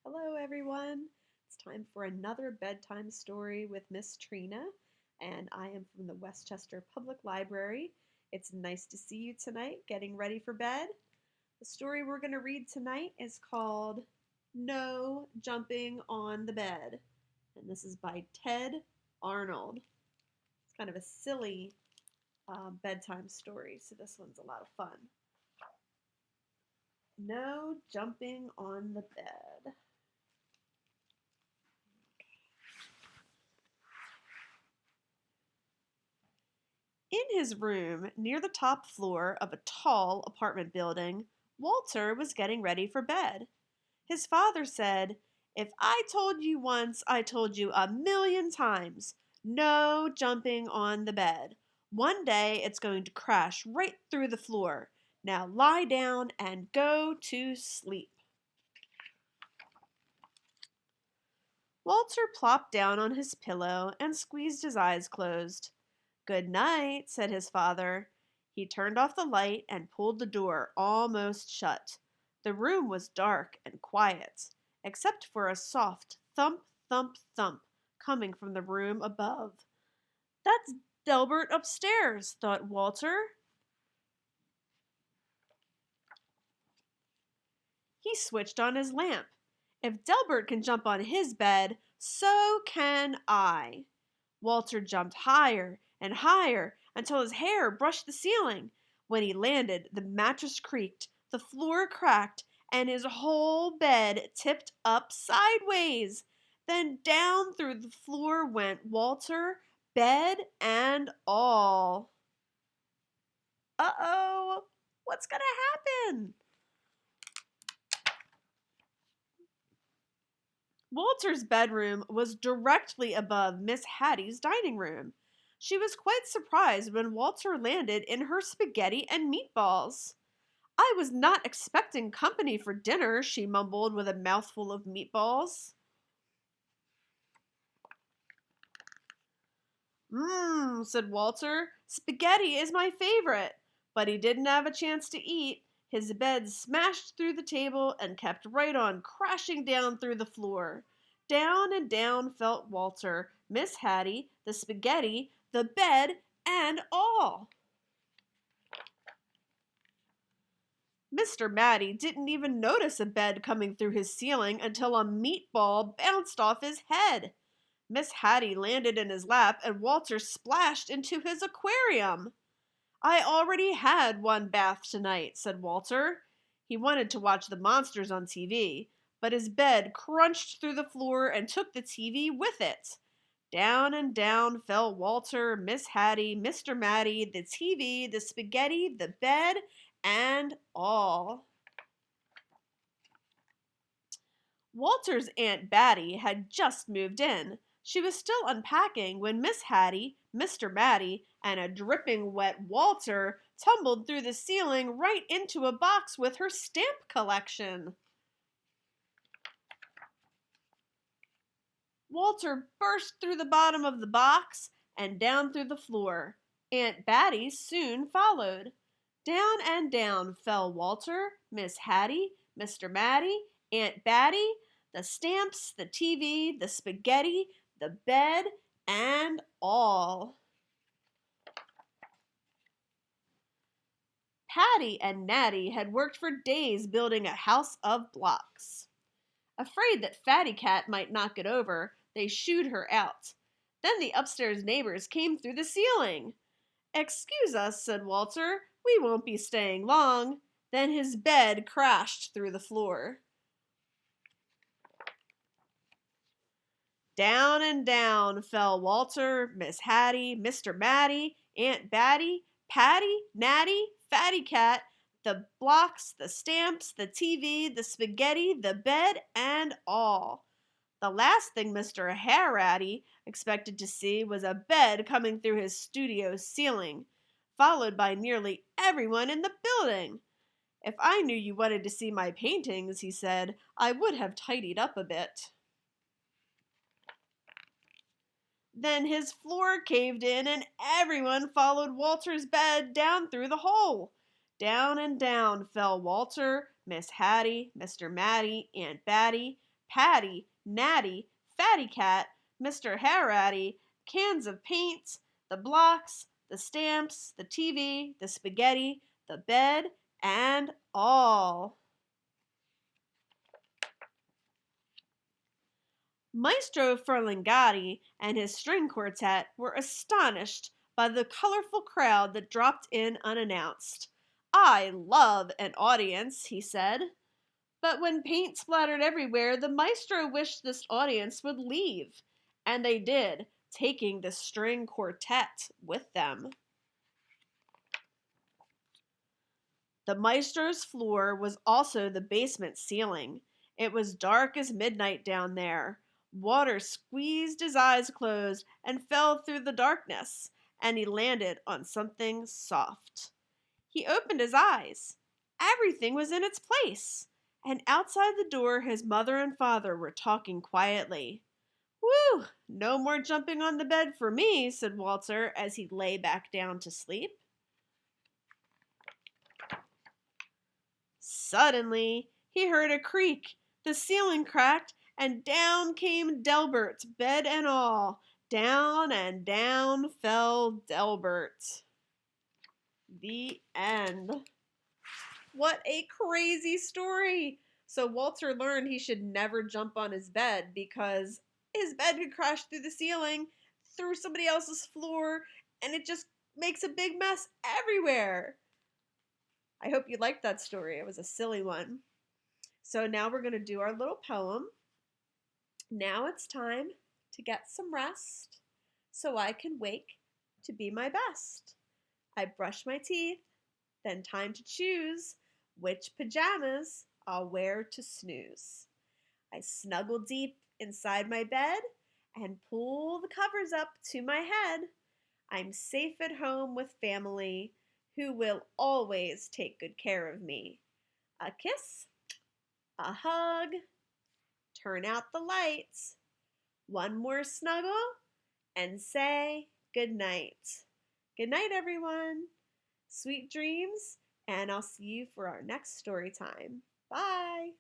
Hello, everyone. It's time for another bedtime story with Miss Trina, and I am from the Westchester Public Library. It's nice to see you tonight, getting ready for bed. The story we're going to read tonight is called No Jumping on the Bed, and this is by Ted Arnold. It's kind of a silly bedtime story, so this one's a lot of fun. No jumping on the bed. In his room near the top floor of a tall apartment building, Walter was getting ready for bed. His father said, "If I told you once, I told you a million times. No jumping on the bed. One day it's going to crash right through the floor. Now lie down and go to sleep." Walter plopped down on his pillow and squeezed his eyes closed. "Good night," said his father. He turned off the light and pulled the door almost shut. The room was dark and quiet, except for a soft thump, thump, thump coming from the room above. "That's Delbert upstairs," thought Walter. He switched on his lamp. If Delbert can jump on his bed, so can I. Walter jumped higher and higher until his hair brushed the ceiling. When he landed, the mattress creaked, the floor cracked, and his whole bed tipped up sideways. Then down through the floor went Walter, bed and all. Uh-oh, what's gonna happen? Walter's bedroom was directly above Miss Hattie's dining room. She was quite surprised when Walter landed in her spaghetti and meatballs. "I was not expecting company for dinner," she mumbled with a mouthful of meatballs. "Mmm," said Walter. "Spaghetti is my favorite." But he didn't have a chance to eat. His bed smashed through the table and kept right on crashing down through the floor. Down and down fell Walter, Miss Hattie, the spaghetti, the bed, and all. Mr. Matty didn't even notice a bed coming through his ceiling until a meatball bounced off his head. Miss Hattie landed in his lap and Walter splashed into his aquarium. "I already had one bath tonight," said Walter. He wanted to watch the monsters on TV, but his bed crunched through the floor and took the TV with it. Down and down fell Walter, Miss Hattie, Mr. Matty, the TV, the spaghetti, the bed, and all. Walter's Aunt Batty had just moved in. She was still unpacking when Miss Hattie, Mr. Matty, and a dripping wet Walter tumbled through the ceiling right into a box with her stamp collection. Walter burst through the bottom of the box and down through the floor. Aunt Batty soon followed. Down and down fell Walter, Miss Hattie, Mr. Matty, Aunt Batty, the stamps, the TV, the spaghetti, the bed, and all. Patty and Natty had worked for days building a house of blocks. Afraid that Fatty Cat might knock it over, they shooed her out. Then the upstairs neighbors came through the ceiling. "Excuse us," said Walter, "we won't be staying long." Then his bed crashed through the floor. Down and down fell Walter, Miss Hattie, Mr. Matty, Aunt Batty, Patty, Natty, Fatty Cat, the blocks, the stamps, the TV, the spaghetti, the bed, and all. The last thing Mr. Harratty expected to see was a bed coming through his studio ceiling, followed by nearly everyone in the building. "If I knew you wanted to see my paintings," he said, "I would have tidied up a bit." Then his floor caved in and everyone followed Walter's bed down through the hole. Down and down fell Walter, Miss Hattie, Mr. Matty, Aunt Batty, Patty, Natty, Fatty Cat, Mr. Harratty, cans of paint, the blocks, the stamps, the TV, the spaghetti, the bed, and all. Maestro Ferlingatti and his string quartet were astonished by the colorful crowd that dropped in unannounced. "I love an audience," he said. But when paint splattered everywhere, the maestro wished this audience would leave. And they did, taking the string quartet with them. The maestro's floor was also the basement ceiling. It was dark as midnight down there. Water squeezed his eyes closed and fell through the darkness, and he landed on something soft. He opened his eyes. Everything was in its place, and outside the door his mother and father were talking quietly. "Whew, no more jumping on the bed for me," said Walter as he lay back down to sleep. Suddenly, he heard a creak. The ceiling cracked, and down came Delbert, bed and all. Down and down fell Delbert. The end. What a crazy story! So Walter learned he should never jump on his bed because his bed could crash through the ceiling, through somebody else's floor, and it just makes a big mess everywhere. I hope you liked that story. It was a silly one. So now we're going to do our little poem. Now it's time to get some rest so I can wake to be my best. I brush my teeth, then time to choose which pajamas I'll wear to snooze. I snuggle deep inside my bed and pull the covers up to my head. I'm safe at home with family who will always take good care of me. A kiss, a hug, turn out the lights, one more snuggle, and say good night. Good night, everyone. Sweet dreams, and I'll see you for our next story time. Bye.